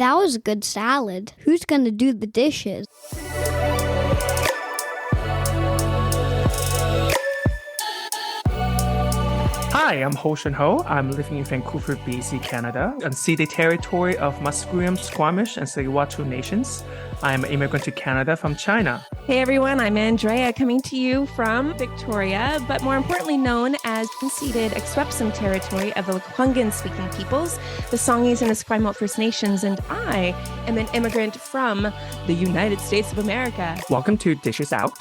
That was a good salad. Who's going to do the dishes? Hi, I'm Ho Shen Ho. I'm living in Vancouver, BC, Canada, unceded territory of Musqueam, Squamish, and Tsleil-Waututh nations. I'm an immigrant to Canada from China. Hey everyone, I'm Andrea coming to you from Victoria, but more importantly known as unceded Akwesasne territory of the Lekwungen-speaking peoples, the Songhees and Esquimalt First Nations, and I am an immigrant from the United States of America. Welcome to Dishes Out.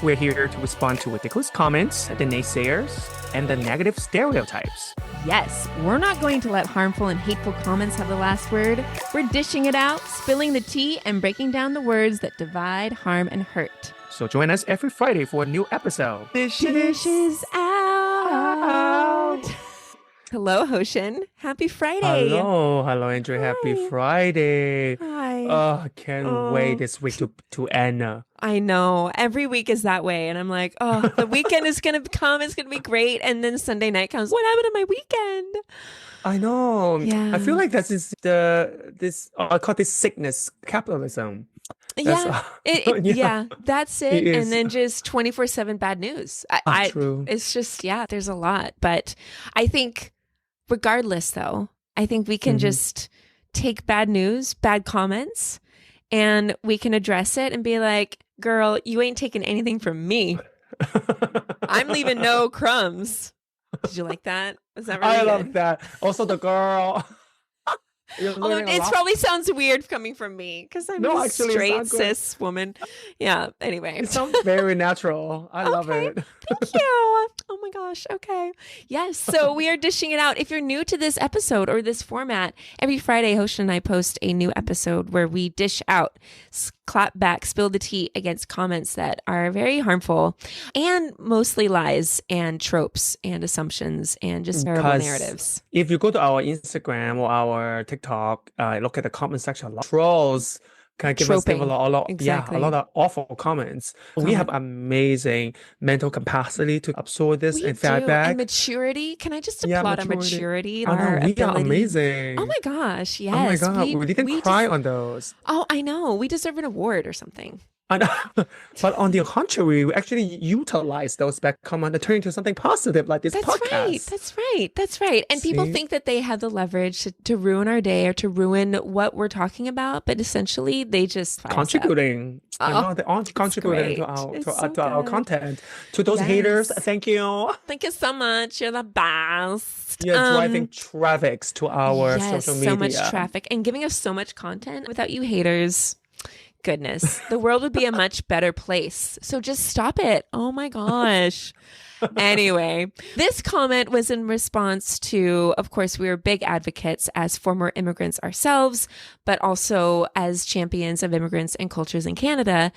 We're here to respond to ridiculous comments, the naysayers, and the negative stereotypes. Yes, we're not going to let harmful and hateful comments have the last word. We're dishing it out, spilling the tea, and breaking down the words that divide, harm, and hurt. So join us every Friday for a new episode. Dishes out. Hello, Hoshin. Happy Friday. Hello, Andrew. Hi. Happy Friday. Hi. Oh, I can't wait this week to end. I know. Every week is that way. And I'm like, oh, the weekend is going to come. It's going to be great. And then Sunday night comes. What happened to my weekend? I know. Yeah. I feel like that's I call this sickness capitalism. Yeah. Yeah, that's it. It is. And then just 24/7 bad news. True. It's just, there's a lot. But I think regardless, though, I think we can just take bad news, bad comments, and we can address it and be like, girl, you ain't taking anything from me. I'm leaving no crumbs. Did you like that? Was that really I good? love that. Also, the girl. Although it probably sounds weird coming from me because I'm a straight cis woman. Yeah. Anyway, It sounds very natural. I love it. Thank you. Oh my gosh. Okay. Yes. So we are dishing it out. If you're new to this episode or this format, every Friday, Hoshin and I post a new episode where we dish out, clap back, spill the tea against comments that are very harmful and mostly lies and tropes and assumptions and just terrible narratives. If you go to our Instagram or our TikTok, look at the comment section, a lot of trolls can give us a lot, Exactly. a lot of awful comments. We have amazing mental capacity to absorb this We and do. feedback. And maturity. Can I just applaud our maturity? I know, our we ability? are amazing. Oh my gosh. Yes. Oh my God, we didn't cry on those. Oh, I know. We deserve an award or something. I know. But on the contrary, we actually utilize those bad comments and turn into something positive like this podcast. That's right. And people See? think that they have the leverage to ruin our day or to ruin what we're talking about, but essentially they just fire us up. Contributing. They're contributing to our content. To those haters, thank you. Thank you so much. You're the best. You're driving traffic to our social media. So much traffic and giving us so much content. Without you haters, goodness, the world would be a much better place. So just stop it. Oh my gosh. Anyway, this comment was in response to, of course, we are big advocates as former immigrants ourselves, but also as champions of immigrants and cultures in Canada.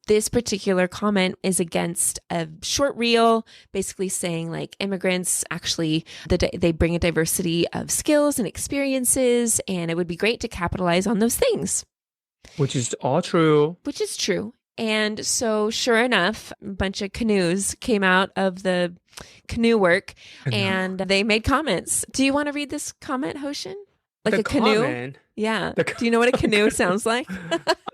This particular comment is against a short reel, basically saying like immigrants actually, they bring a diversity of skills and experiences, and it would be great to capitalize on those things. Which is all true. Which is true. And so sure enough, a bunch of canoes came out of the canoe work and they made comments. Do you want to read this comment, Hoshin? Like a canoe? Comment? Yeah. Do you know what a canoe sounds like?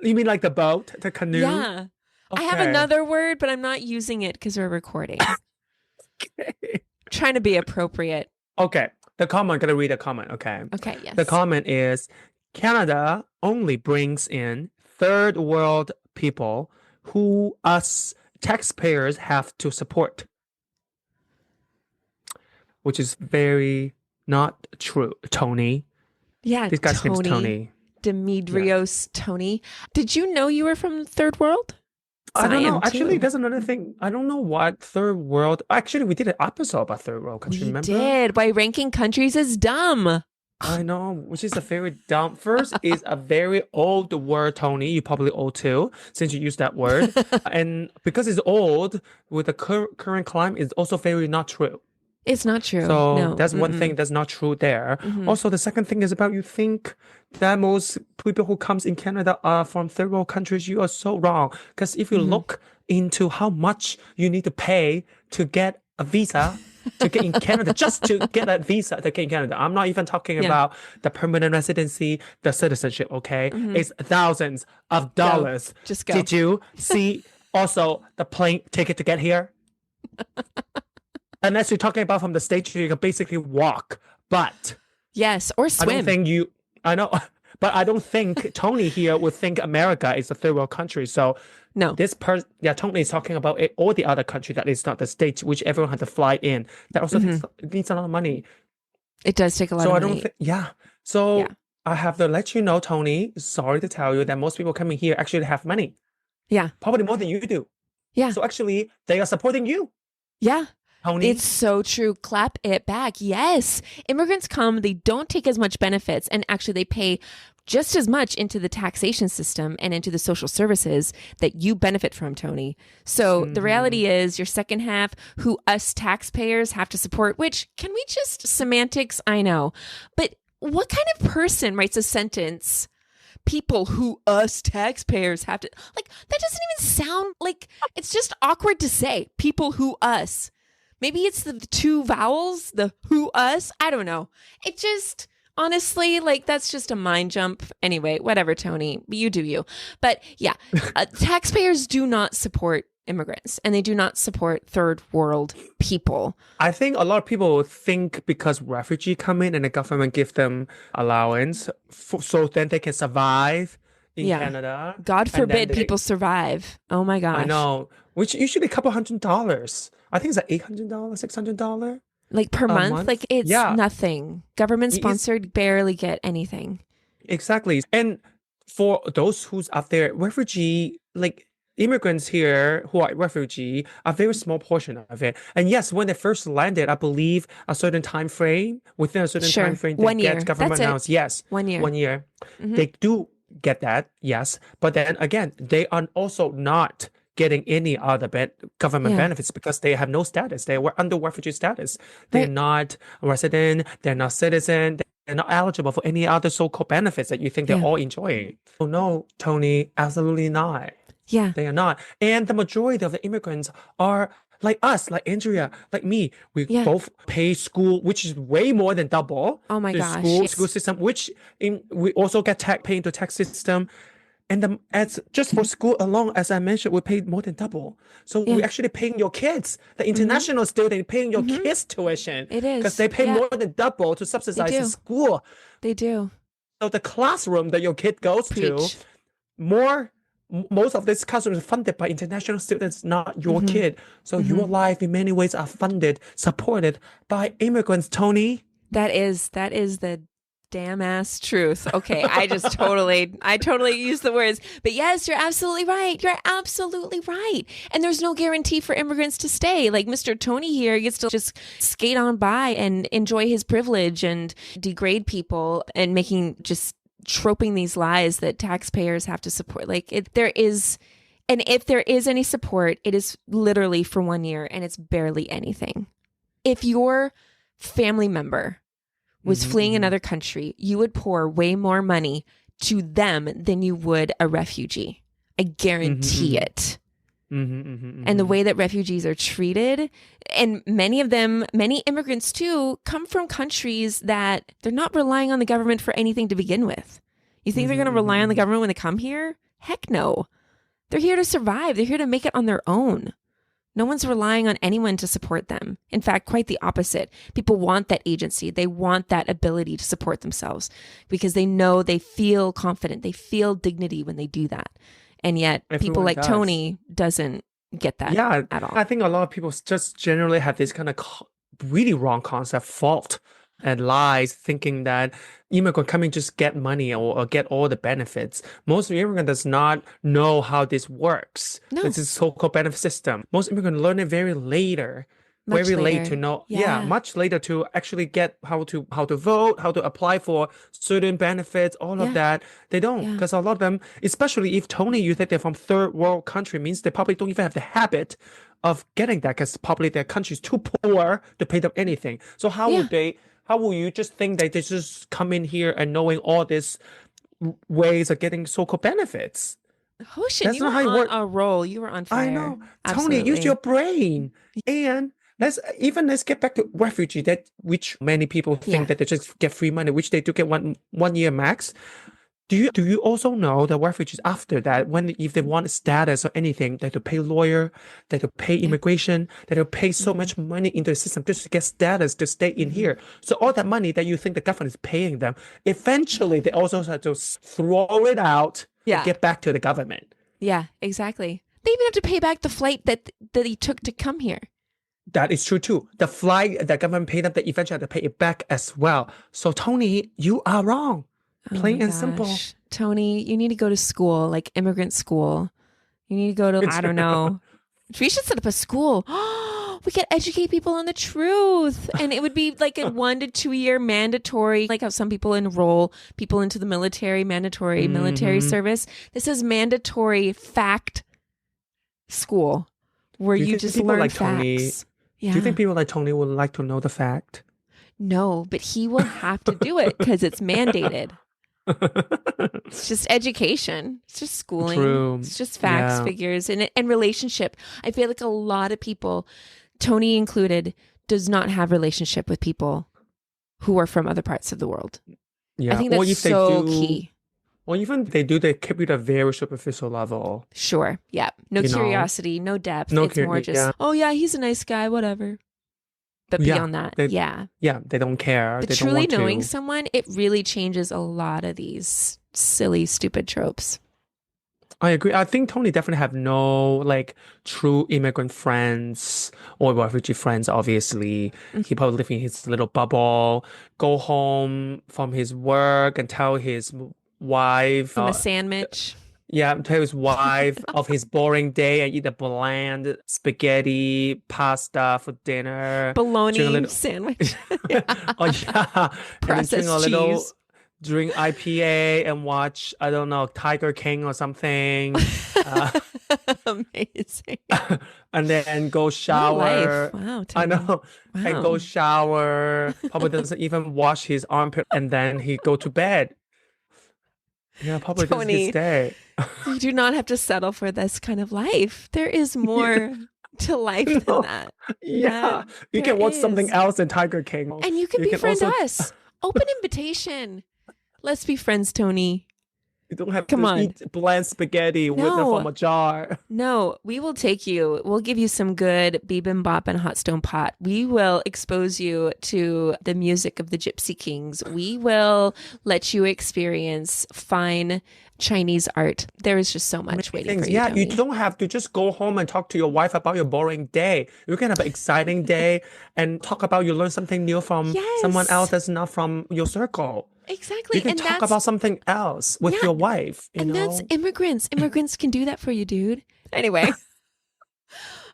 You mean like the boat, the canoe? Yeah. Okay. I have another word, but I'm not using it because we're recording. Okay. Trying to be appropriate. Okay. The comment, gotta read the comment, okay? Okay, yes. The comment is, Canada only brings in third world people who us taxpayers have to support. Which is very not true, Tony. Yeah, This guy's name's Tony. Demetrios Tony. Did you know you were from third world? I don't know. Actually, there's another thing. I don't know what third world. Actually, we did an episode about third world country. Remember? We did. Why ranking countries is dumb. I know, which is a very dumb. First is a very old word, Tony. You probably old too, since you use that word. And because it's old, with the current climate, it's also very not true. It's not true. So no. that's one thing that's not true there. Also, the second thing is about you think that most people who comes in Canada are from third world countries. You are so wrong. Because if you look into how much you need to pay to get a visa to get in Canada, just to get that visa to get in Canada. I'm not even talking Yeah. about the permanent residency, the citizenship, okay? It's thousands of dollars. Just go. Did you see also the plane ticket to get here? Unless you're talking about from the stage, you can basically walk. But Yes, or I swim. don't think I know, but I don't think Tony here would think America is a third world country. So No. Tony is talking about all the other country that is not the States, which everyone had to fly in. That also needs a lot of money. It does take a lot So of I money. don't think, So Yeah. I have to let you know, Tony, sorry to tell you that most people coming here actually have money. Yeah. Probably more than you do. Yeah. So actually, they are supporting you, Yeah. Tony. It's so true. Clap it back. Yes. Immigrants come, they don't take as much benefits, and actually they pay just as much into the taxation system and into the social services that you benefit from, Tony. So the reality is your second half, who us taxpayers have to support, which can we just semantics? I know. But what kind of person writes a sentence? People who us taxpayers have to, like, that doesn't even sound like, it's just awkward to say. People who us. Maybe it's the two vowels, the who us. I don't know. It just, honestly, like, that's just a mind jump. Anyway, whatever, Tony, you do you. But yeah, taxpayers do not support immigrants, and they do not support third world people. I think a lot of people think because refugee come in and the government give them allowance, so then they can survive in Canada. God and then forbid people survive. Oh my gosh. I know, which usually a couple $100s. I think it's like $800, $600. Like per month? month? Like it's Yeah. nothing. Government sponsored, barely get anything. Exactly. And for those who's out there, refugee, like immigrants here who are refugee, a very small portion of it. And yes, when they first landed, I believe a certain time frame, within a certain Sure. time frame, they 1 year. get government That's it. allowance. Yes. 1 year. 1 year. Mhm. They do get that, yes. But then again, they are also not getting any other government Yeah. benefits because they have no status. They were under refugee status. They're Right. not a resident. They're not citizen. They're not eligible for any other so-called benefits that you think they're Yeah. all enjoying. Oh no, Tony, absolutely not. Yeah. They are not. And the majority of the immigrants are like us, like Andrea, like me. We Yeah. both pay school, which is way more than double. Oh my the gosh, School yes. system, we also get pay into tax system. And as just for school alone, as I mentioned, we paid more than double. So Yeah. we're actually paying your kids, the international student, paying your kids tuition. It is. Because they pay Yeah. more than double to subsidize do. the school. They do. So the classroom that your kid goes Preach. to, most of this classroom is funded by international students, not your Mm-hmm. kid. So your life in many ways are funded, supported by immigrants, Tony. That is the damn ass truth. Okay, I totally use the words. But yes, you're absolutely right. You're absolutely right. And there's no guarantee for immigrants to stay. Like Mr. Tony here gets to just skate on by and enjoy his privilege and degrade people and troping these lies that taxpayers have to support. Like if there is any support, it is literally for 1 year and it's barely anything. If your family member was fleeing another country, you would pour way more money to them than you would a refugee. I guarantee it. And the way that refugees are treated, and many immigrants too, come from countries that they're not relying on the government for anything to begin with. You think they're going to rely on the government when they come here? Heck no. They're here to survive. They're here to make it on their own. No one's relying on anyone to support them. In fact, quite the opposite. People want that agency. They want that ability to support themselves because they know they feel confident. They feel dignity when they do that. And yet people Everyone like does. Tony doesn't get that at all. I think a lot of people just generally have this kind of really wrong concept, fault and lies, thinking that immigrant coming just get money or get all the benefits. Most immigrant does not know how this works. No. This is so-called benefit system. Most immigrant learn it very later. Much Very late later. to know. Yeah. Much later to actually get how to vote, how to apply for certain benefits, all Yeah. of that. They don't, Yeah. because a lot of them, especially if Tony, you think they're from third world country, means they probably don't even have the habit of getting that, because probably their country is too poor to pay them anything. So how will you just think that they just come in here and knowing all these ways of getting so-called benefits? Hoshin, That's you not were how you on work. a roll. You were on fire. I know. Tony, Absolutely. use your brain. And let's get back to refugee, that which many people think Yeah. that they just get free money, which they do get one year max. Do you also know that refugees after that, if they want status or anything, they have to pay lawyer, they have to pay immigration, they have to pay so much money into the system just to get status to stay in here. So all that money that you think the government is paying them, eventually they also have to throw it out Yeah. to get back to the government. Yeah, exactly. They even have to pay back the flight that he took to come here. That is true too. The flight the government paid them, they eventually have to pay it back as well. So Tony, you are wrong. Plain and simple. Tony, you need to go to school, like immigrant school. You need to go to, I don't know. We should set up a school. We could educate people on the truth. And it would be like a 1 to 2 year mandatory, like how some people enroll people into the military, mandatory military service. This is mandatory fact school where you just learn like facts. Tony, Yeah. Do you think people like Tony would like to know the fact? No, but he will have to do it because it's mandated. It's just education. It's just schooling. True. It's just facts, Yeah. figures, and relationship. I feel like a lot of people, Tony included, does not have relationship with people who are from other parts of the world. Yeah. I think that's so key. Or even they keep it at a very superficial level. Sure. Yeah. No You know, curiosity, no depth. no It's more just, yeah. oh yeah, he's a nice guy, whatever. But Yeah, beyond that, they- yeah. Yeah, they don't care. But They don't truly want knowing to. someone, it really changes a lot of these silly, stupid tropes. I agree. I think Tony definitely have no like true immigrant friends or refugee friends, obviously. He probably live in his little bubble, go home from his work and tell his wife, From a sandwich. tell his wife of his boring day and eat a bland spaghetti pasta for dinner. Drink a Bologna little- sandwich. Oh yeah. And then Processed cheese. drink IPA and watch, I don't know, Tiger King or something. Amazing. And then go What a shower. life. Wow. I Tony. know. And go Wow. shower. Probably doesn't even wash his armpit and then he go to bed. Yeah, probably doesn't Tony. stay. You do not have to settle for this kind of life. There is more to life than No. that. Yeah. You there can watch something is. else than Tiger King. And you can You befriend also- us. Open invitation. Let's be friends, Tony. You don't have Come to on. eat bland spaghetti with No. from a jar. No, we will take you. We'll give you some good bibimbap and hot stone pot. We will expose you to the music of the Gypsy Kings. We will let you experience fine Chinese art. There is just so much waiting Things. for you. Yeah, Tony. you don't have to just go home and talk to your wife about your boring day. You can have an exciting day and talk about you learn something new from someone Yes. else that's not from your circle. Exactly. You can And talk that's about something else with Yeah. your wife. You and know? that's immigrants. Immigrants can do that for you, dude. Anyway.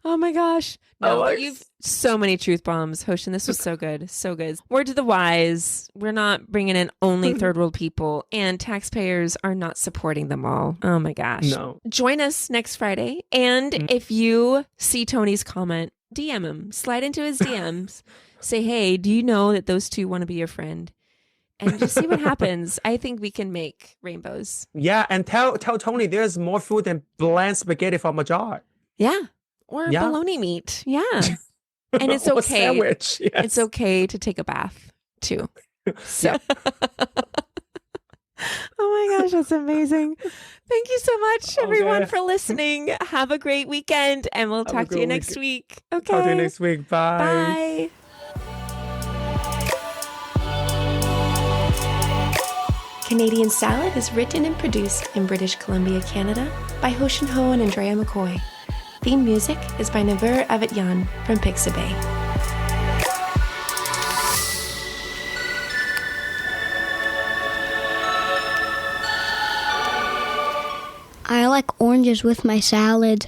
Oh my gosh. No, but Alex. you've so many truth bombs. Hoshin, this was so good. So good. Word to the wise. We're not bringing in only third world people, and taxpayers are not supporting them all. Oh my gosh. No. Join us next Friday. And if you see Tony's comment, DM him. Slide into his DMs. Say, hey, do you know that those two want to be your friend? And just see what happens. I think we can make rainbows. Yeah, and tell Tony there's more food than bland spaghetti from a jar. Yeah. Or Yeah. bologna meat. Yeah. And it's Or okay. sandwich. Yes. It's okay to take a bath too. So. Oh my gosh, that's amazing. Thank you so much, everyone, Okay. for listening. Have a great weekend, and we'll Have a talk to you good next week. Okay. Talk to you next week. Bye. Bye. Canadian Salad is written and produced in British Columbia, Canada by Hoshin Ho and Andrea McCoy. Theme music is by Naver Avetyan from Pixabay. I like oranges with my salad.